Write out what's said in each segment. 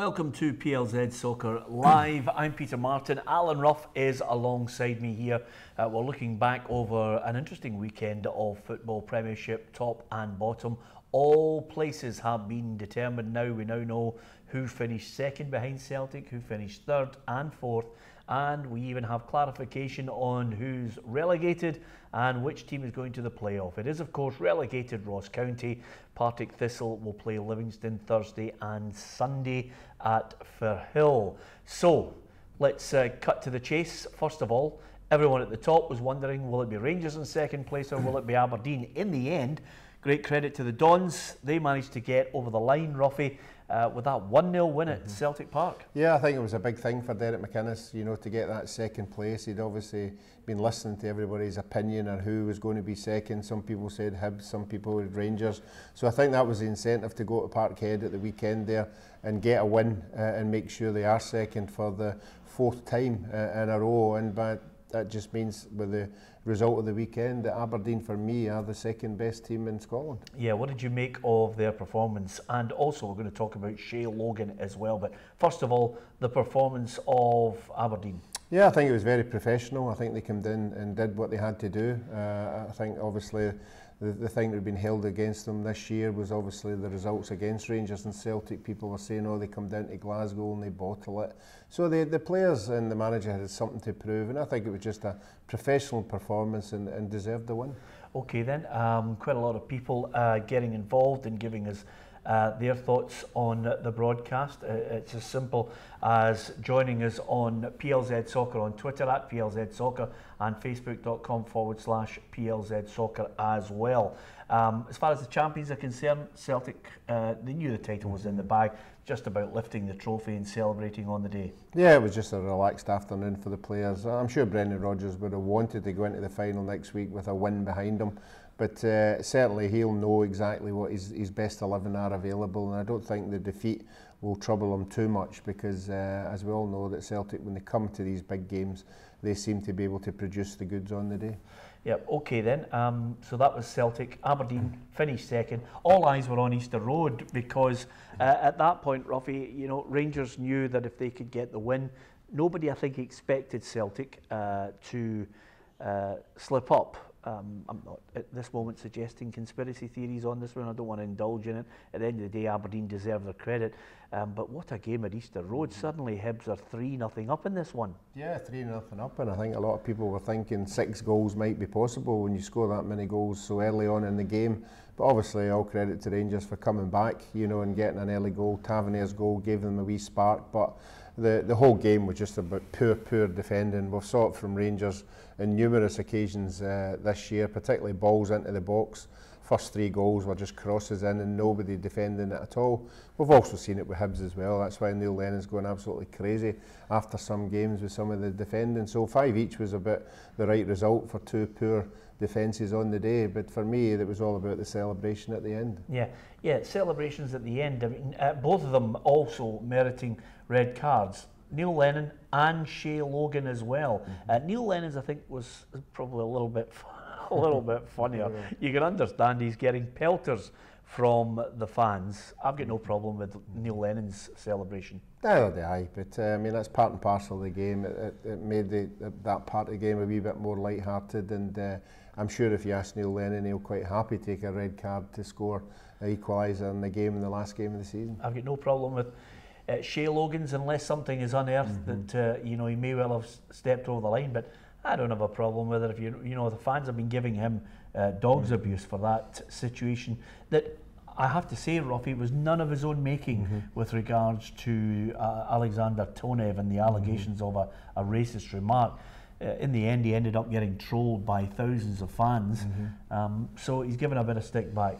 Welcome to PLZ Soccer Live. I'm Peter Martin. Alan Ruff is alongside me here. We're looking back over an interesting weekend of football, Premiership, top and bottom. All places have been determined now. We now know who finished second behind Celtic, who finished third and fourth, and we even have clarification on who's relegated and which team is going to the playoff. It is, of course, relegated Ross County. Partick Thistle will play Livingston Thursday and Sunday at Firhill. So, let's cut to the chase. First of all, everyone at the top was wondering, will it be Rangers in second place or will it be Aberdeen? In the end, great credit to the Dons. They managed to get over the line, Ruffy, with that 1-0 win at Celtic Park. Yeah, I think it was a big thing for Derek McInnes, you know, to get that second place. He'd obviously been listening to everybody's opinion on who was going to be second. Some people said Hibs, some people said Rangers. So I think that was the incentive to go to Parkhead at the weekend there and get a win and make sure they are second for the fourth time in a row. And that just means with the result of the weekend that Aberdeen, for me, are the second best team in Scotland. Yeah, what did you make of their performance? And also we're going to talk about Shea Logan as well. But first of all, the performance of Aberdeen. Yeah, I think it was very professional. I think they came in and did what they had to do. I think obviously the thing that had been held against them this year was obviously the results against Rangers and Celtic. People were saying, oh, they come down to Glasgow and they bottle it. So the players and the manager had something to prove, and I think it was just a professional performance and deserved the win. Okay then, quite a lot of people getting involved and giving us their thoughts on the broadcast. It's as simple as joining us on PLZ Soccer on Twitter at PLZ Soccer and Facebook.com/PLZ Soccer as well. As far as the champions are concerned, Celtic, they knew the title was in the bag, just about lifting the trophy and celebrating on the day. Yeah, it was just a relaxed afternoon for the players. I'm sure Brendan Rodgers would have wanted to go into the final next week with a win behind him. But certainly he'll know exactly what his best 11 are available, and I don't think the defeat will trouble him too much because, as we all know, that Celtic, when they come to these big games, they seem to be able to produce the goods on the day. Yep, okay then. So that was Celtic. Aberdeen finished second. All eyes were on Easter Road because at that point, Ruffy, you know, Rangers knew that if they could get the win, nobody, I think, expected Celtic to slip up. I'm not at this moment suggesting conspiracy theories on this one. I don't want to indulge in it. At the end of the day, Aberdeen deserve their credit. But what a game at Easter Road. Suddenly Hibs are 3-0 up in this one. Yeah, 3-0 up, and I think a lot of people were thinking 6 goals might be possible when you score that many goals so early on in the game. But obviously all credit to Rangers for coming back, you know, and getting an early goal. Tavernier's goal gave them a wee spark, but the whole game was just about poor defending. We've saw it from Rangers in numerous occasions this year, particularly balls into the box. First 3 goals were just crosses in and nobody defending it at all. We've also seen it with Hibs as well. That's why Neil Lennon's going absolutely crazy after some games with some of the defending. So 5 each was about the right result for 2 poor defences on the day. But for me, it was all about the celebration at the end. Yeah, celebrations at the end. I mean, both of them also meriting red cards. Neil Lennon and Shea Logan as well. Neil Lennon's, I think, was probably a little bit funnier. You can understand he's getting pelters from the fans. I've got no problem with Neil Lennon's celebration. Neither do I, but I mean, that's part and parcel of the game. It made that part of the game a wee bit more light-hearted, and I'm sure if you ask Neil Lennon, he'll quite happy to take a red card to score an equaliser in the game, in the last game of the season. I've got no problem with Shea Logan's unless something is unearthed that you know, he may well have stepped over the line, but I don't have a problem with it. If you know, the fans have been giving him dog's abuse for that situation that I have to say, Ruffy, was none of his own making with regards to Alexander Tonev and the allegations of a racist remark. In the end, he ended up getting trolled by thousands of fans, so he's given a bit of stick back.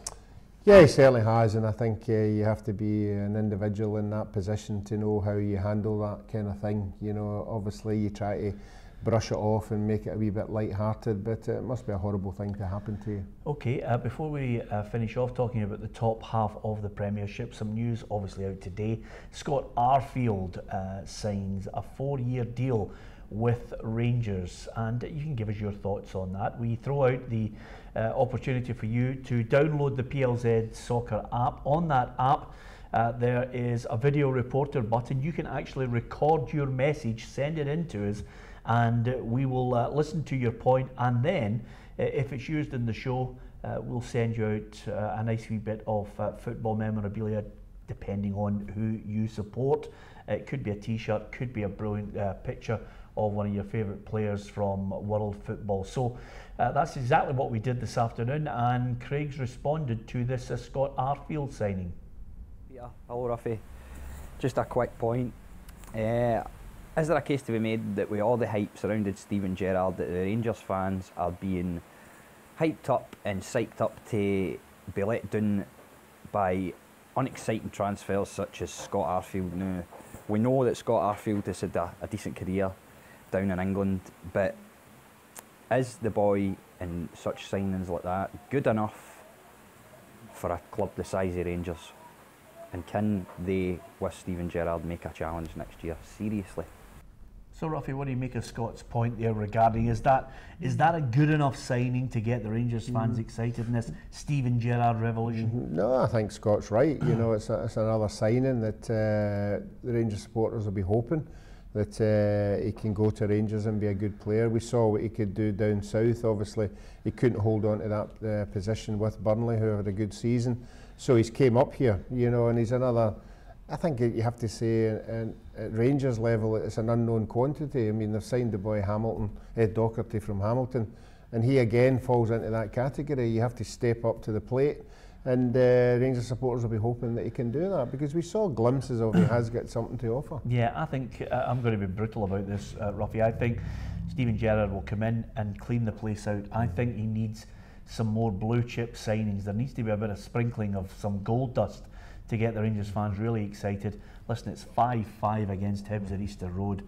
Yeah, he certainly has, and I think you have to be an individual in that position to know how you handle that kind of thing. You know, obviously you try to brush it off and make it a wee bit light-hearted, but it must be a horrible thing to happen to you. Okay, before we finish off talking about the top half of the Premiership, some news obviously out today. Scott Arfield signs a 4-year deal with Rangers, and you can give us your thoughts on that. We throw out the opportunity for you to download the PLZ Soccer app. On that app, there is a video reporter button. You can actually record your message, send it in to us, and we will listen to your point, and then if it's used in the show, we'll send you out a nice wee bit of football memorabilia depending on who you support. It could be a t-shirt, could be a brilliant picture of one of your favourite players from world football. So that's exactly what we did this afternoon, and Craig's responded to this Scott Arfield signing. Yeah, hello Ruffy. Just a quick point. Is there a case to be made that with all the hype surrounding Steven Gerrard, that the Rangers fans are being hyped up and psyched up to be let down by unexciting transfers such as Scott Arfield? Now, we know that Scott Arfield has had a decent career down in England, but is the boy in such signings like that good enough for a club the size of Rangers? And can they, with Steven Gerrard, make a challenge next year? Seriously. So Ruffy, what do you make of Scott's point there regarding, is that a good enough signing to get the Rangers fans excited in this Steven Gerrard revolution? No, I think Scott's right. You know, it's another signing that the Rangers supporters will be hoping that he can go to Rangers and be a good player. We saw what he could do down south. Obviously, he couldn't hold on to that position with Burnley, who had a good season. So he's came up here, you know, and he's another. I think you have to say at Rangers level, it's an unknown quantity. I mean, they've signed the boy Hamilton, Ed Docherty from Hamilton, and he again falls into that category. You have to step up to the plate, and Rangers supporters will be hoping that he can do that, because we saw glimpses of he has got something to offer. Yeah, I think I'm going to be brutal about this, Ruffy. I think Steven Gerrard will come in and clean the place out. I think he needs some more blue chip signings. There needs to be a bit of sprinkling of some gold dust to get the Rangers fans really excited. Listen, it's 5-5 against Hibs at Easter Road.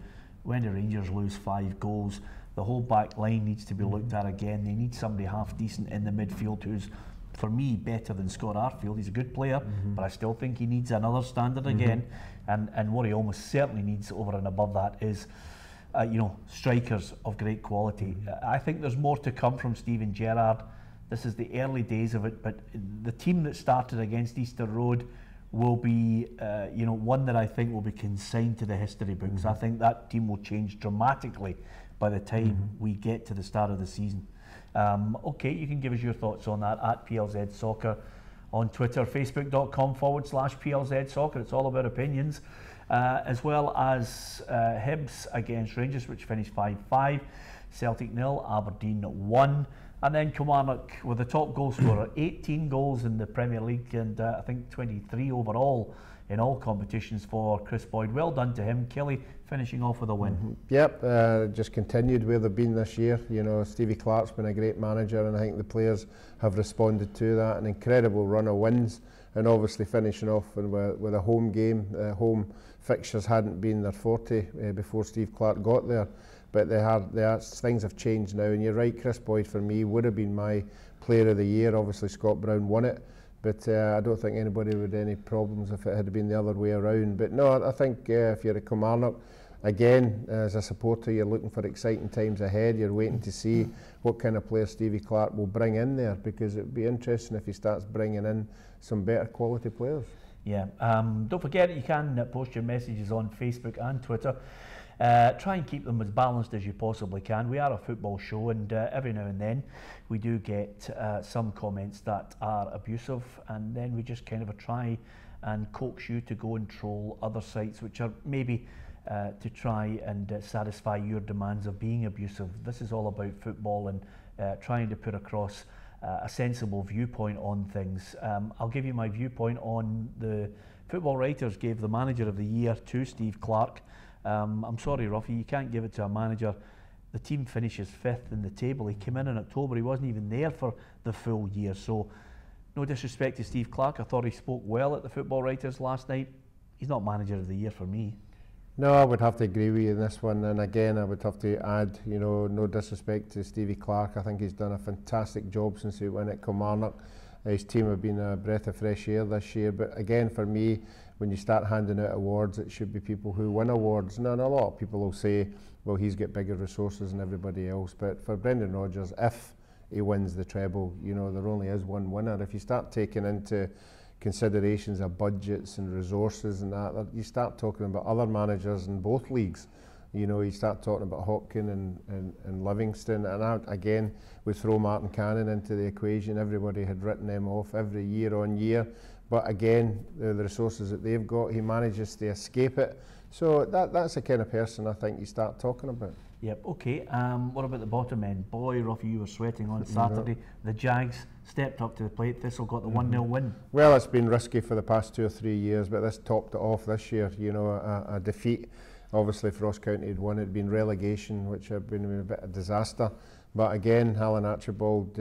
When do Rangers lose 5 goals? The whole back line needs to be looked at again. They need somebody half decent in the midfield who's, for me, better than Scott Arfield. He's a good player, but I still think he needs another standard again. And what he almost certainly needs over and above that is strikers of great quality. I think there's more to come from Steven Gerrard. This is the early days of it, but the team that started against Easter Road will be, one that I think will be consigned to the history books. I think that team will change dramatically by the time we get to the start of the season. Okay, you can give us your thoughts on that at PLZ Soccer on Twitter, facebook.com/PLZ Soccer. It's all about opinions, as well as Hibs against Rangers, which finished 5-5, Celtic 0, Aberdeen 1. And then Kilmarnock with the top goal scorer, 18 goals in the Premier League, and I think 23 overall in all competitions for Chris Boyd. Well done to him. Kelly finishing off with a win. Yep, just continued where they've been this year. You know, Stevie Clark's been a great manager, and I think the players have responded to that. An incredible run of wins, and obviously finishing off with a home game. Home fixtures hadn't been their forte before Steve Clark got there. But things have changed now, and you're right, Chris Boyd for me would have been my player of the year. Obviously Scott Brown won it, but I don't think anybody would have any problems if it had been the other way around. But no, I think if you're a Kilmarnock, again, as a supporter, you're looking for exciting times ahead. You're waiting to see what kind of player Stevie Clark will bring in there, because it would be interesting if he starts bringing in some better quality players. Yeah, don't forget you can post your messages on Facebook and Twitter. Try and keep them as balanced as you possibly can. We are a football show, and every now and then we do get some comments that are abusive, and then we just kind of try and coax you to go and troll other sites which are maybe to try and satisfy your demands of being abusive. This is all about football and trying to put across a sensible viewpoint on things. I'll give you my viewpoint on the Football Writers gave the Manager of the Year to Steve Clark. I'm sorry, Ruffy, you can't give it to a manager. The team finishes 5th in the table. He came in October. He wasn't even there for the full year. So, no disrespect to Steve Clark. I thought he spoke well at the Football Writers last night. He's not Manager of the Year for me. No, I would have to agree with you in this one. And again, I would have to add, no disrespect to Stevie Clark. I think he's done a fantastic job since he went at Kilmarnock. His team have been a breath of fresh air this year. But again, for me, when you start handing out awards, it should be people who win awards. And a lot of people will say, well, he's got bigger resources than everybody else. But for Brendan Rodgers, if he wins the treble, there only is one winner. If you start taking into considerations of budgets and resources and that you start talking about other managers in both leagues. You know, you start talking about Hopkin and Livingston, and again, we throw Martin Cannon into the equation. Everybody had written them off every year on year, but again, the resources that they've got, he manages to escape it. So that's the kind of person I think you start talking about. Yep, okay. What about the bottom end? Boy, Ruffy, you were sweating on Saturday. The Jags stepped up to the plate. Thistle got the 1-0 win. Well, it's been risky for the past 2 or 3 years, but this topped it off this year. You know, a defeat. Obviously, for Ross County had won. It had been relegation, which had been a bit of a disaster. But again, Alan Archibald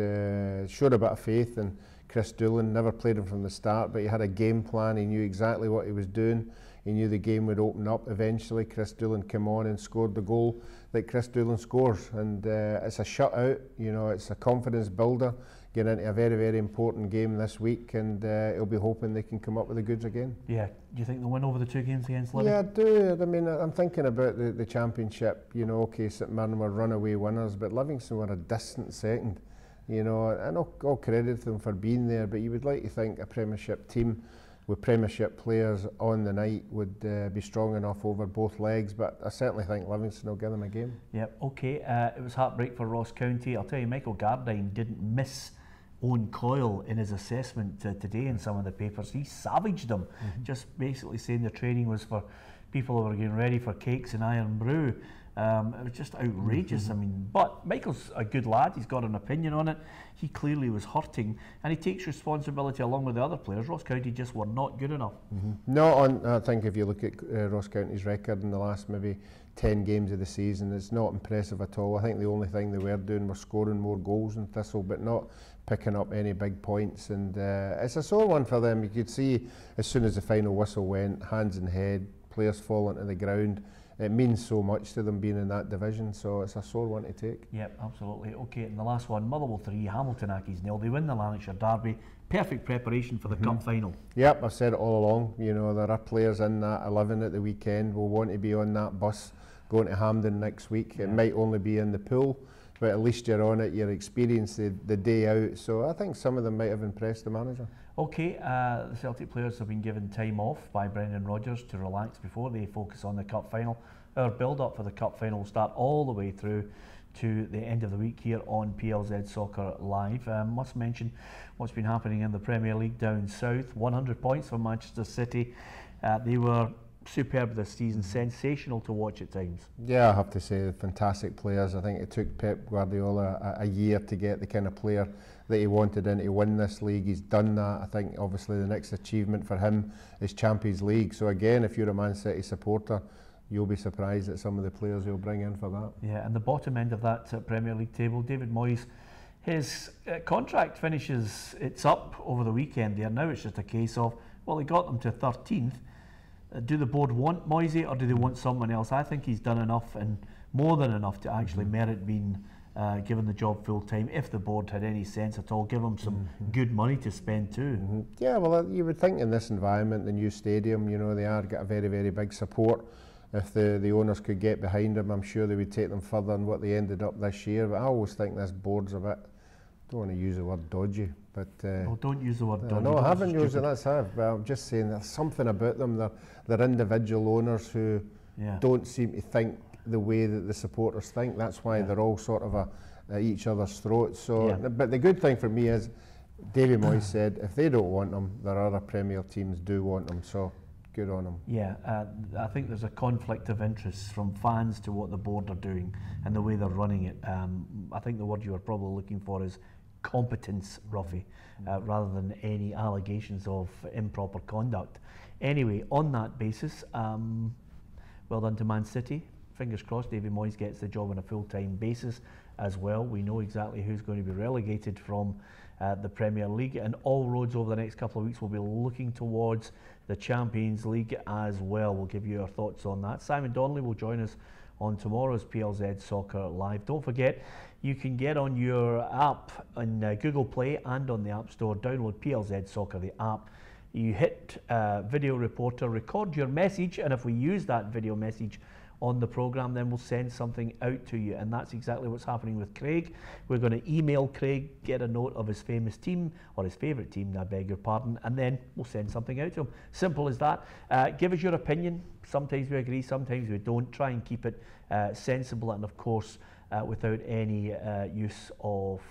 showed a bit of faith in Chris Doolan. Never played him from the start, but he had a game plan. He knew exactly what he was doing. He knew the game would open up eventually. Chris Doolan came on and scored the goal that Chris Doolan scores. And it's a shutout, you know, it's a confidence builder. Getting into a very, very important game this week, and he'll be hoping they can come up with the goods again. Yeah, do you think they'll win over the 2 games against Livy? Yeah, I do. I mean, I'm thinking about the championship. You know, okay, St Mirren were runaway winners, but Livingston were a distant second. You know, and all credit to them for being there, but you would like to think a Premiership team with Premiership players on the night would be strong enough over both legs, but I certainly think Livingston will give them a game. Yep, okay. It was heartbreak for Ross County. I'll tell you, Michael Gardine didn't miss Owen Coyle in his assessment today in some of the papers. He savaged them, just basically saying the training was for people who were getting ready for cakes and iron brew. It was just outrageous. I mean, but Michael's a good lad. He's got an opinion on it. He clearly was hurting, and he takes responsibility along with the other players. Ross County just were not good enough. I think if you look at Ross County's record in the last maybe 10 games of the season, it's not impressive at all. I think the only thing they were doing was scoring more goals than Thistle, but not picking up any big points. And it's a sore one for them. You could see as soon as the final whistle went, hands in head, players falling to the ground. It means so much to them being in that division, so it's a sore one to take. Yep, absolutely. Okay, and the last one, Motherwell 3, Hamilton Accies 0. They win the Lanarkshire Derby. Perfect preparation for the cup final. Yep, I've said it all along. You know, there are players in that 11 at the weekend will want to be on that bus going to Hampden next week. It might only be in the pool, but at least you're on it, you're experiencing the day out. So I think some of them might have impressed the manager. Okay, the Celtic players have been given time off by Brendan Rodgers to relax before they focus on the cup final. Our build-up for the cup final will start all the way through to the end of the week here on PLZ Soccer Live. Must mention what's been happening in the Premier League down south. 100 points for Manchester City. They were superb this season, sensational to watch at times. Yeah, I have to say, fantastic players. I think it took Pep Guardiola a year to get the kind of player that he wanted in to win this league. He's done that. I think obviously the next achievement for him is Champions League. So again, if you're a Man City supporter, you'll be surprised at some of the players he'll bring in for that. Yeah, and the bottom end of that Premier League table, David Moyes, his contract finishes, it's up over the weekend there. Now it's just a case of, well, he got them to 13th. Do the board want Moisey or do they want someone else? I think he's done enough and more than enough to actually merit being given the job full time. If the board had any sense at all, give him some good money to spend too. Yeah, well, you would think in this environment, the new stadium, you know, they are got a very, very big support. If the owners could get behind them, I'm sure they would take them further than what they ended up this year. But I always think this board's a bit, I don't want to use the word dodgy, but well, don't use the word dodgy. No, I haven't used it. That's how. But I'm just saying there's something about them. They're individual owners who don't seem to think the way that the supporters think. That's why they're all sort of at each other's throats. So, but the good thing for me is, Davy Moyes said, if they don't want them, there are other Premier teams do want them. So, good on them. Yeah, I think there's a conflict of interest from fans to what the board are doing and the way they're running it. I think the word you were probably looking for is competence, Ruffy, rather than any allegations of improper conduct. Anyway, on that basis, well done to Man City. Fingers crossed Davy Moyes gets the job on a full-time basis as well. We know exactly who's going to be relegated from the Premier League, and all roads over the next couple of weeks will be looking towards the Champions League as well. We'll give you our thoughts on that. Simon Donnelly will join us on tomorrow's PLZ Soccer Live. Don't forget, you can get on your app on Google Play and on the App Store, download PLZ Soccer, the app. You hit Video Reporter, record your message, and if we use that video message on the programme, then we'll send something out to you, and that's exactly what's happening with Craig. We're going to email Craig, get a note of his famous team, or his favourite team, I beg your pardon, and then we'll send something out to him. Simple as that. Give us your opinion. Sometimes we agree, sometimes we don't. Try and keep it sensible and, of course, without any use of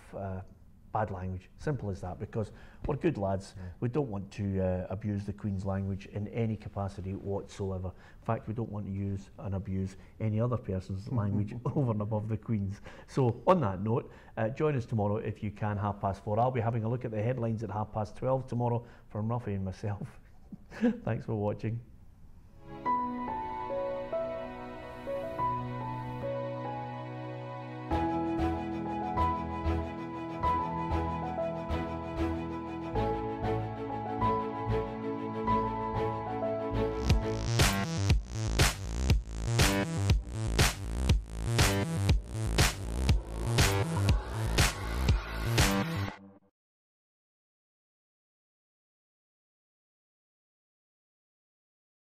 bad language. Simple as that, because we're good lads. We don't want to abuse the Queen's language in any capacity whatsoever. In fact, we don't want to use and abuse any other person's language over and above the Queen's. So on that note, join us tomorrow if you can, 4:30. I'll be having a look at the headlines at 12:30 tomorrow from Ruffy and myself. Thanks for watching.